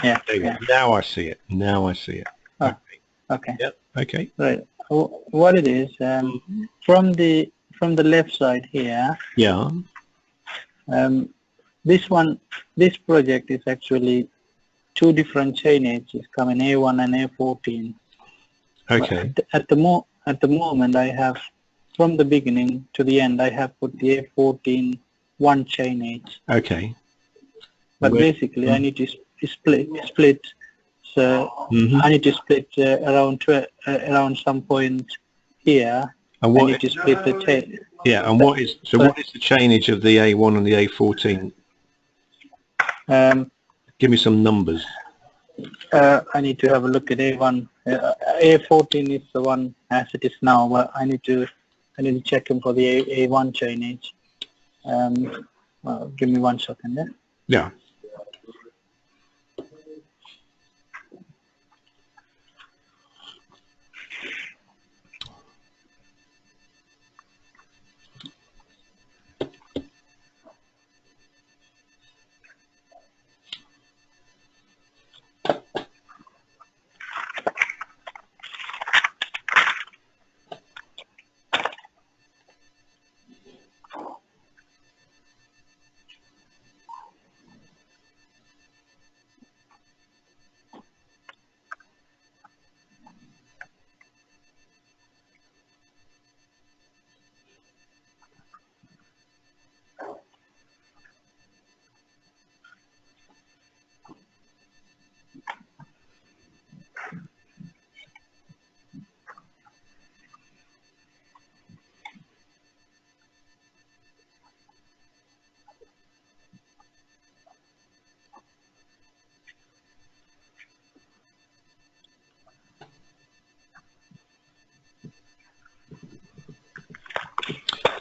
Yeah. There you go. Yeah. Now I see it. Now I see it. Oh, Okay. okay. Yep. Okay. Right. What it is, from the left side here, Yeah. this project is actually two different chainages coming, A1 and A14. Okay. At the moment, I have, from the beginning to the end, I have put the A14 one chainage. Okay. But basically, I need to split. So I need to split around some point here. And what I need to split the chain. Yeah. And what is the chainage of the A1 and the A14? Give me some numbers. I need to have a look at A1. A14 is the one as it is now, but I need to check him for the A1 chainage. Give me 1 second. Yeah.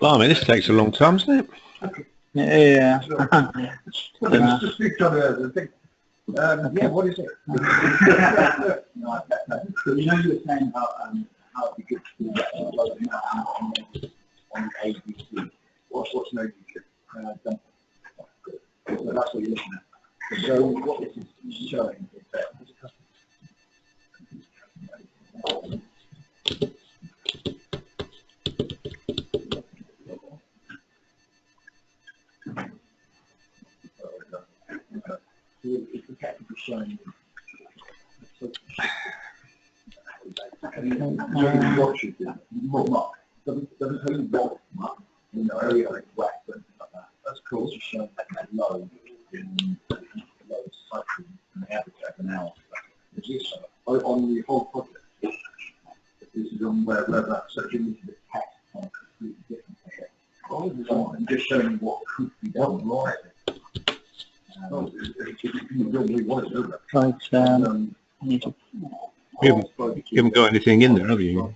Blimey, this takes a long time, doesn't it? Yeah. Just speak on the thing. Yeah, what is it? So you know you were saying how it'd be good to do that on ABC. What's an ABC? So that's what you're looking at. So what this is showing is that it's effectively showing what should be more doesn't tell you what mark, area like west and stuff like that. That's cool. It's just showing that low in low cycle and the average over an hour. Which is on the whole project. This is on where that section into the text on a completely different project. I'm just showing you what could be done right. You haven't got anything in there, have you?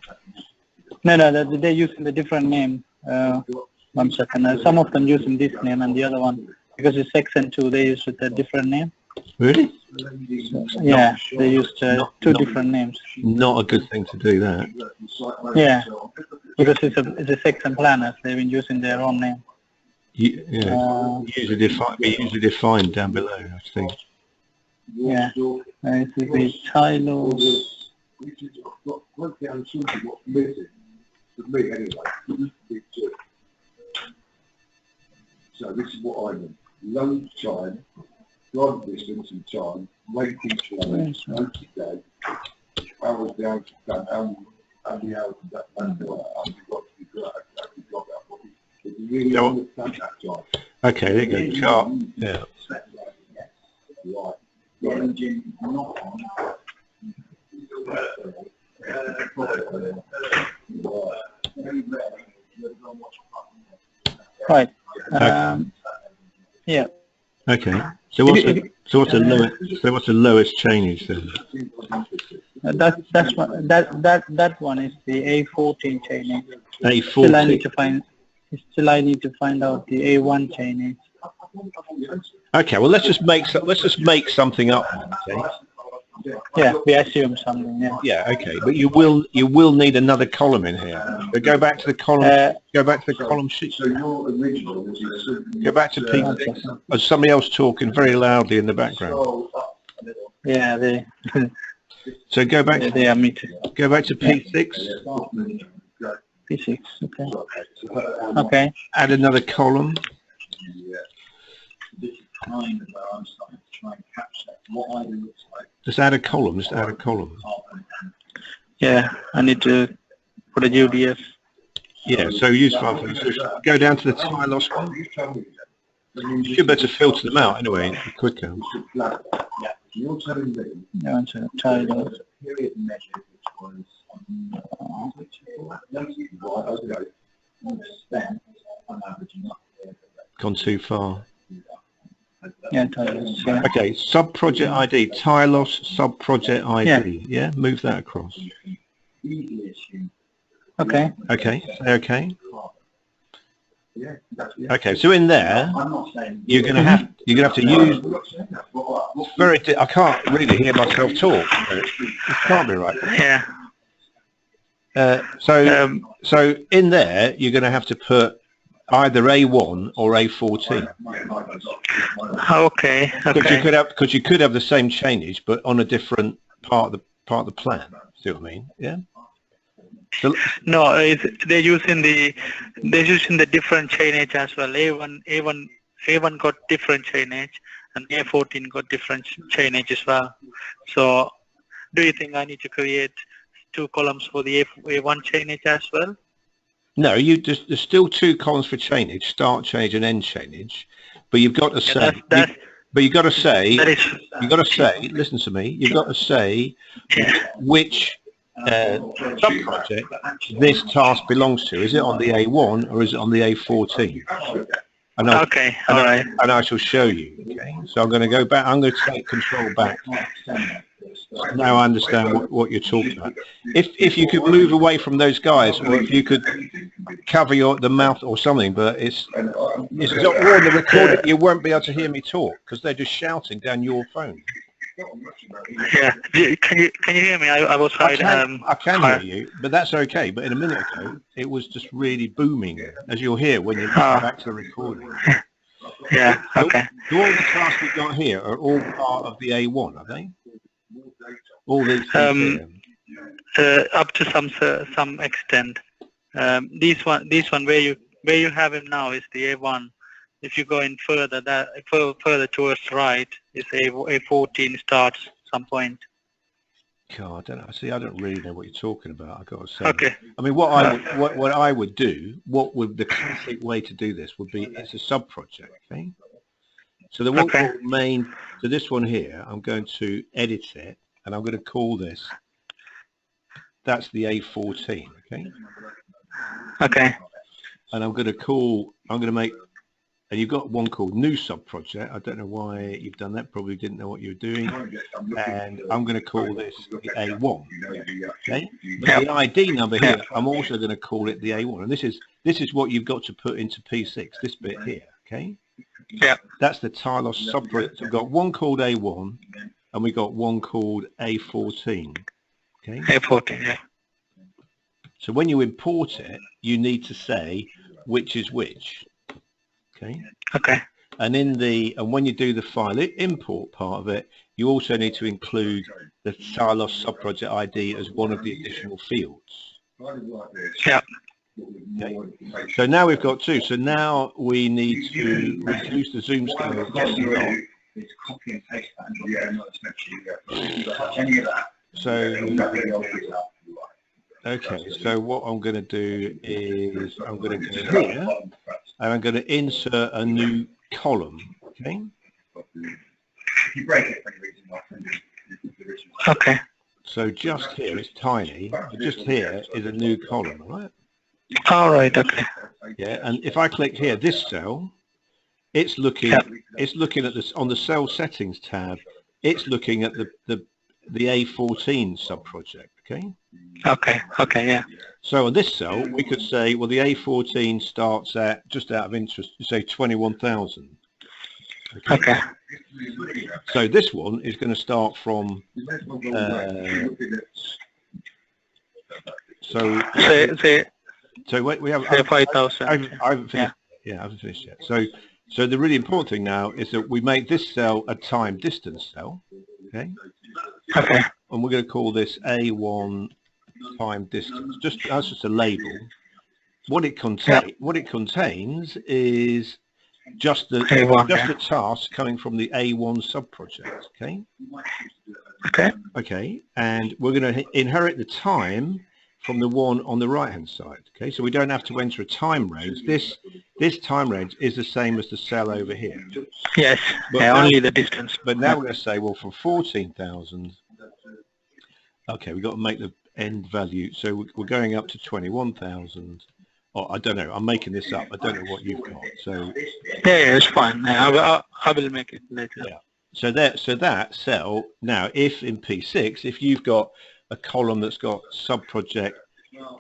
No, they're using the different name. 1 second. Some of them using this name and the other one, because it's section 2, they use a different name. Really? Yeah, they used two different names. Not a good thing to do that. Yeah, because it's a section planners. They've been using their own name. Yeah, usually defined down below, I think. Yeah, it's the TILOS. So this is what I mean. Load time, drive distance and time, waiting time, notice day, hours down to done, how many hours that done, you've got to be good, actually got that body. If you really understand that time. Okay, there you go. Chart. Yeah. Right. The engine not on. Right. Yeah. Okay. So what's the lowest chainage then? That one is the A14 chainage. A14. Still I need to find out the A1 chainage. Okay. Well, let's just make something up. Okay? Yeah, we assume something. Yeah. Yeah. Okay. But you will need another column in here. But go back to the column. Go back to the column sheet. So your original Go back to P6. There's somebody else talking very loudly in the background. Yeah, they So go back they are meeting. go back to P6. P6. Okay. Okay. Add another column. This is kind of where I'm starting to try and capture what either looks like. Just add a column. Just add a column. Yeah, I need to put a UDF. Yeah. So use file. So go down to the TILOS one. You should better filter them out anyway. Quicker. Yeah, you're telling me Down to TILOS. period measured, which was on I'm averaging up here. Gone too far. Yeah, TILOS. Yeah. Okay. Sub-project ID. TILOS sub-project ID. Yeah. Move that across. Okay. Okay. Say okay. Okay. So in there, you're gonna have to use. I can't really hear myself talk. This can't be right. Yeah. So in there, you're going to have to put either A1 or A14. Okay. Okay. Because you could have the same chainage, but on a different part of the plan. See what I mean? Yeah. So, No, they're using the different chainage as well. A1 got different chainage, and A14 got different chainage as well. So, do you think I need to create 2 columns for the A1 chainage as well? no, there's still 2 columns for chainage, start chainage and end chainage, but you've got to say. But you've got to say. Listen to me. You've got to say which sub-project this task belongs to. Is it on the A1 or is it on the A14? And Okay, all right. And I shall show you. Okay, so I'm going to go back. I'm going to take control back. Now I understand what you're talking about. If you could move away from those guys, or if you could cover the mouth or something, but it's not on the recording. You won't be able to hear me talk because they're just shouting down your phone. Yeah. Can you hear me? I was right. I can hear you, but that's okay. But in a minute ago, it was just really booming, as you'll hear when you listen back to the recording. Yeah. Okay. So all the tasks we've got here are all part of the A1, are they? All these things up to some extent. This one where you have him now is the A1. If you go in further, further towards right, is A14 starts some point. God, I don't know. See, I don't really know what you're talking about. I got to say. Okay. I mean, what I would do, the classic way to do this would be it's a sub project. Okay. So the one called main. So this one here, I'm going to edit it, and I'm going to call this. That's the A14. Okay. Okay. And I'm going to make. And you've got one called new sub-project. I don't know why you've done that. Probably didn't know what you were doing. And I'm going to call this the A1. Okay. But the ID number here, I'm also going to call it the A1. And this is what you've got to put into P6. This bit here. Okay. Yeah. That's the TILOS sub-project. We've got one called A1, and we got one called A14. Okay. A14. Yeah. So when you import it, you need to say which is which. Okay. Okay. And when you do the file import part of it, you also need to include the TILOS subproject ID as one of the additional fields. Yeah. Okay. So now we've got 2. So now we need to reduce the zoom scale. So what I'm going to do is I'm going to go here. And I'm going to insert a new column, okay? Okay. So just here, it's tiny, but just here is a new column, right? All right, okay. Yeah, and if I click here, this cell, it's looking at this on the cell settings tab, it's looking at the A14 sub-project, okay? Okay, yeah. So on this cell, we could say, well, the A14 starts at, just out of interest, say 21,000. Okay. So this one is going to start from, so wait, we have, 5,000. I haven't finished, I haven't finished yet. So the really important thing now is that we make this cell a time distance cell, Okay. Okay. And we're going to call this A1 time distance. That's just a label. What it contains is just the task coming from the A1 sub-project. Okay. Okay. Okay. And we're going to inherit the time from the one on the right hand side. Okay, so we don't have to enter a time range. This time range is the same as the cell over here. Yes, but now, only the distance. But now we're going to say, well, from 14,000, okay, we've got to make the end value. So we're going up to 21,000. Oh, I don't know. I'm making this up. I don't know what you've got. So yeah, it's fine. I will make it later. Yeah. So that cell now, if in P6, if you've got a column that's got sub-project,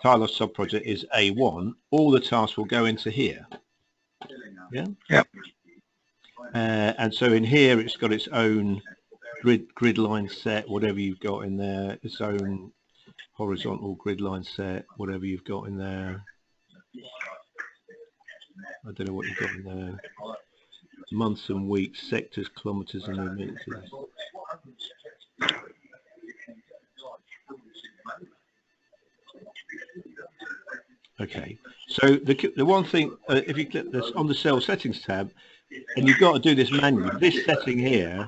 TILOS sub-project is A1, all the tasks will go into here. Yeah? Yep. And so in here, it's got its own grid line set, whatever you've got in there, its own horizontal grid line set, whatever you've got in there. I don't know what you've got in there. Months and weeks, sectors, kilometers and remittances. Okay, so the one thing, if you click this on the cell settings tab, and you've got to do this manually, this setting here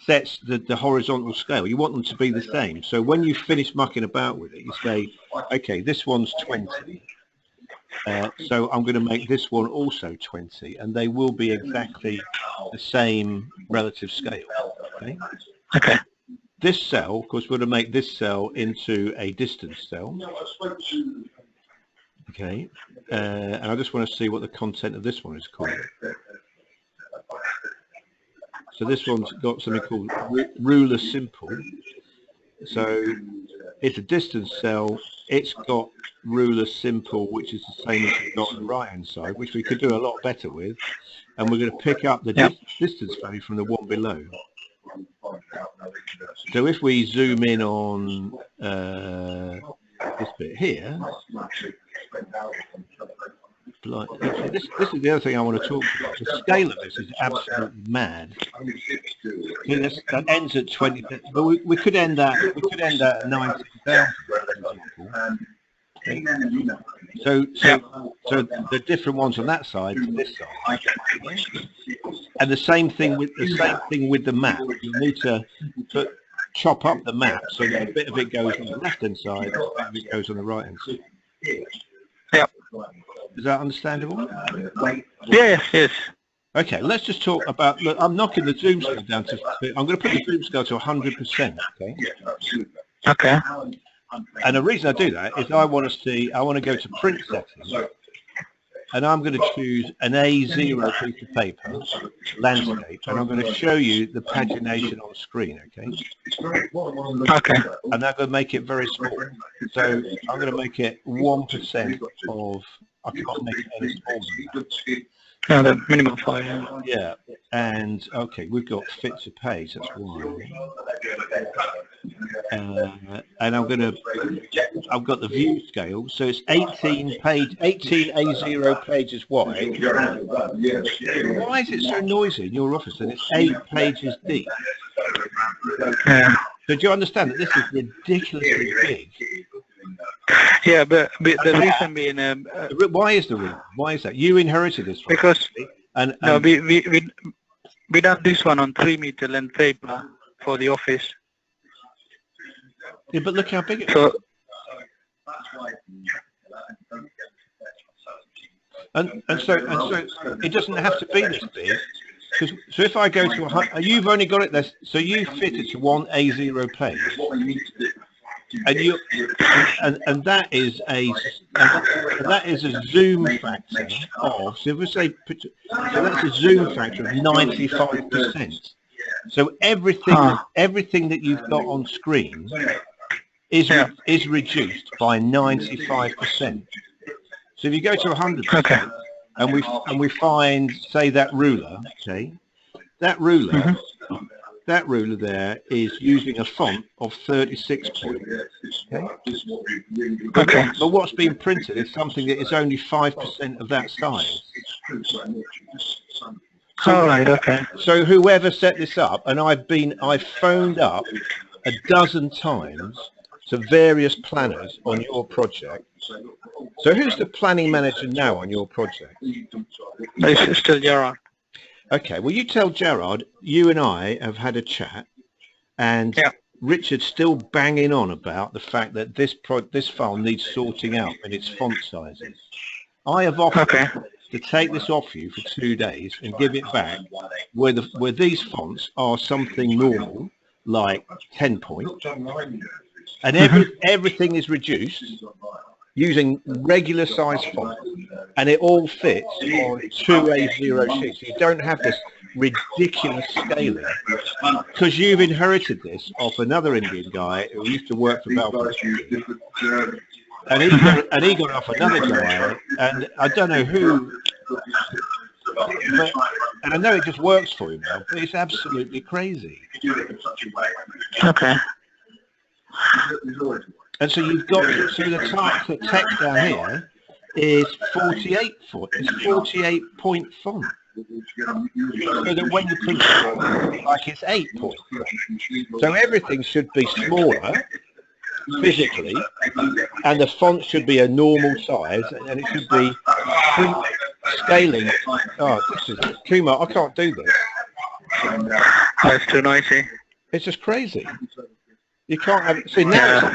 sets the horizontal scale. You want them to be the same. So when you finish mucking about with it, you say, okay, this one's 20. So I'm going to make this one also 20, and they will be exactly the same relative scale. Okay. Okay. This cell, of course, we're going to make this cell into a distance cell. Okay, and I just want to see what the content of this one is called. So this one's got something called ruler simple. So it's a distance cell. It's got ruler simple, which is the same as we've got on the right hand side, which we could do a lot better with. And we're going to pick up the distance value from the one below. So if we zoom in on this bit here, this is the other thing I want to talk about. The scale of this is absolutely mad. That ends at 20, but we could end that. We could end at 90,000, for example. So the different ones on that side to this side, and the same thing with the map. You need to chop up the map so that a bit of it goes on the left hand side, and a bit of it goes on the right hand side. Yep. Is that understandable? Yes. Okay, let's just talk about. Look, I'm knocking the zoom scale down to. I'm going to put the zoom scale to 100%. Okay. Okay. And the reason I do that is I want to see. I want to go to print settings, and I'm going to choose an A0 piece of paper, landscape, and I'm going to show you the pagination on screen. Okay. Okay. And I'm going to make it very small. So I'm going to make it 1% of. I can't make it any smaller than that. Yeah, the minimum 5. Yeah, and okay, we've got fit to page. That's why. And I've got the view scale, so it's 18 A0 pages wide. Why is it so noisy in your office? And it's 8 pages deep. Yeah. So do you understand that this is ridiculously big? Yeah, but the reason being, why is the reason? Why is that? You inherited this one. Because no, we done this one on 3 meter length paper for the office. Yeah, but look how big it is. So, and so it doesn't have to be this big. So if I go to 100, you've only got it there. So you fit it to one A0 page. And that is a zoom factor of, so if we say, so that's a zoom factor of 95%. So everything that you've got on screen is reduced by 95%. So if you go to 100%, okay, and we find, say, that ruler, okay, that ruler. That ruler there is using a font of 36 point. Okay. But what's being printed is something that is only 5% of that size. All right. Okay. So whoever set this up, and I've phoned up a dozen times to various planners on your project. So who's the planning manager now on your project? It's still Gerard. Okay, well you tell Gerard you and I have had a chat, and Richard's still banging on about the fact that this file needs sorting out in its font sizes. I have offered to take this off you for 2 days and give it back where these fonts are something normal, like 10 point, and everything is reduced using regular size font, and it all fits on 2A06. You don't have this ridiculous scaling, because you've inherited this off another Indian guy who used to work for Balfour, and he got it off another guy, and I don't know who, and I know it just works for him now, but it's absolutely crazy. Okay. And so you've got, so the text down here is 48 font. It's 48 point font. So that when you print it, like it's 8 point. So everything should be smaller physically, and the font should be a normal size, and it should be scaling. Oh, this is too much. I can't do this. That's too noisy. It's just crazy. You can't have. See now,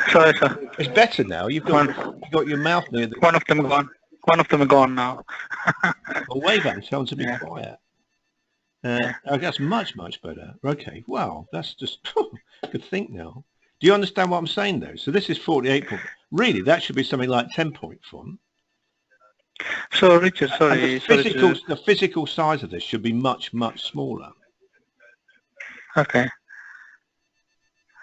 it's better now. You've got your mouth near the. One of them gone. One of them are gone now. Well, Wayback sounds a bit quiet. That's much better. Okay. Wow, that's just good think now. Do you understand what I'm saying though? So this is 48 point. Really, that should be something like 10 point font. So Richard, sorry. The physical size of this should be much smaller. Okay.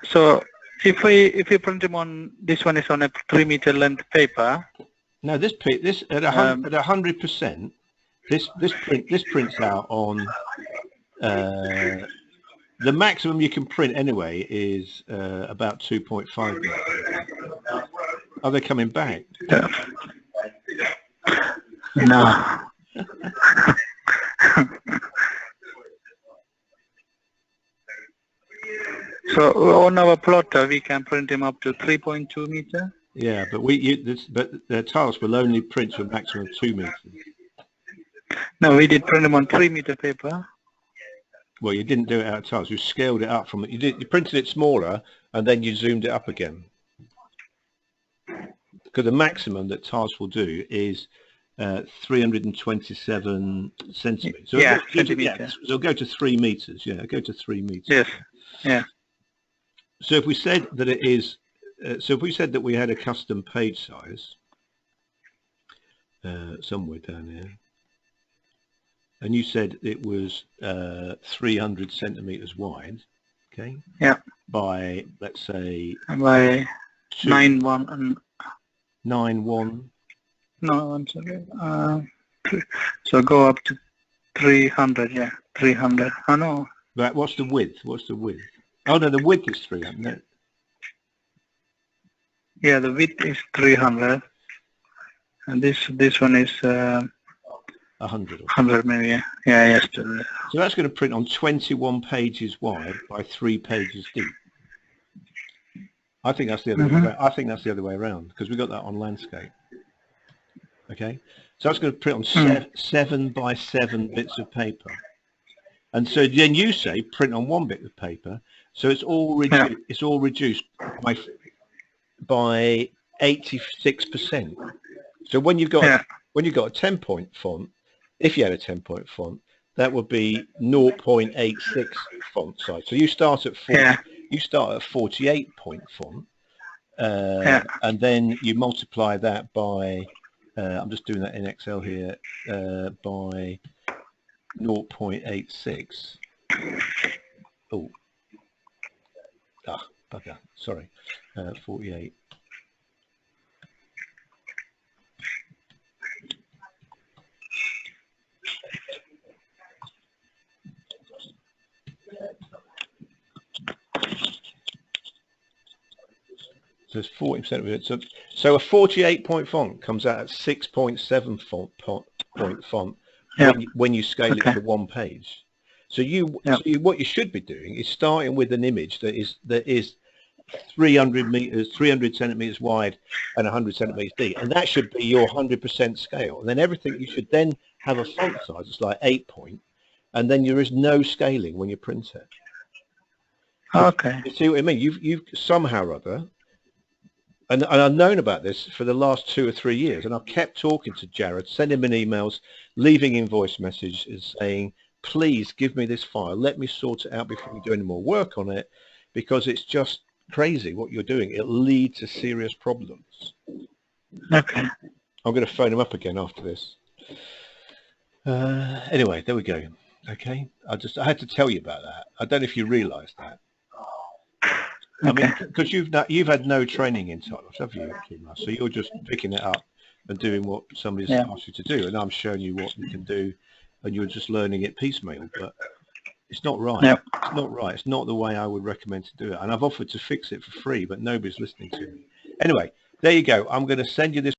So if we print them on, this one is on a 3 meter length paper. No, this at 100%. This prints out on the maximum you can print anyway is about 2.5. Are they coming back? No. So on our plotter, we can print them up to 3.2 meter. Yeah, but the TILOS will only print to a maximum of 2 meters. No, we did print them on 3 meter paper. Well, you didn't do it out of TILOS. You scaled it up from it. You printed it smaller and then you zoomed it up again. Because the maximum that TILOS will do is 327 centimeters. So centimeters. So it'll go to 3 meters. Yeah, it'll go to 3 meters. Yes. Yeah. So if we said that it is, so if we said that we had a custom page size somewhere down here, and you said it was 300 centimeters wide, okay? Yeah. By, let's say, by 9.1 and 9.1. No, I'm sorry. So go up to 300. Yeah, 300. Oh no. Right. What's the width? What's the width? Oh no, the width is 300. No. Yeah, the width is 300, and this one is 100. 100 maybe. Yeah. Yes. So that's going to print on 21 pages wide by 3 pages deep. I think that's the other way around. I think that's the other way around, because we got that on landscape. Okay, so that's going to print on 7 by 7 bits of paper, and so then you say print on 1 bit of paper. So it's all reduced. It's all reduced by 86%. So when you've got a 10 point font, if you had a 10 point font, that would be 0.86 font size. So you start at 48 point font, and then you multiply that by I'm just doing that in Excel here, by 0.86. Oh, bugger, sorry, 48. So it's 40% of it. So a 48 point font comes out at 6.7 point font when you scale it to 1 page. So what you should be doing is starting with an image that is 300 meters, 300 centimeters wide and 100 centimeters deep, and that should be your 100% scale. And then everything, you should then have a font size it's like 8 point, and then there is no scaling when you print it. Okay. You see what I mean? You've somehow or other, and I've known about this for the last 2 or 3 years, and I've kept talking to Jared, sending him emails, leaving him voice messages saying, please give me this file, let me sort it out before we do any more work on it, because it's just crazy what you're doing. It'll lead to serious problems. Okay. I'm going to phone him up again after this. Anyway, there we go. Okay, I had to tell you about that. I don't know if you realise that. I mean, because you've had no training in TILOS, have you, Kima? So you're just picking it up and doing what somebody's asked you to do, and I'm showing you what you can do, and you're just learning it piecemeal. But it's not right. Yep. It's not right. It's not the way I would recommend to do it. And I've offered to fix it for free, but nobody's listening to me. Anyway, there you go. I'm going to send you this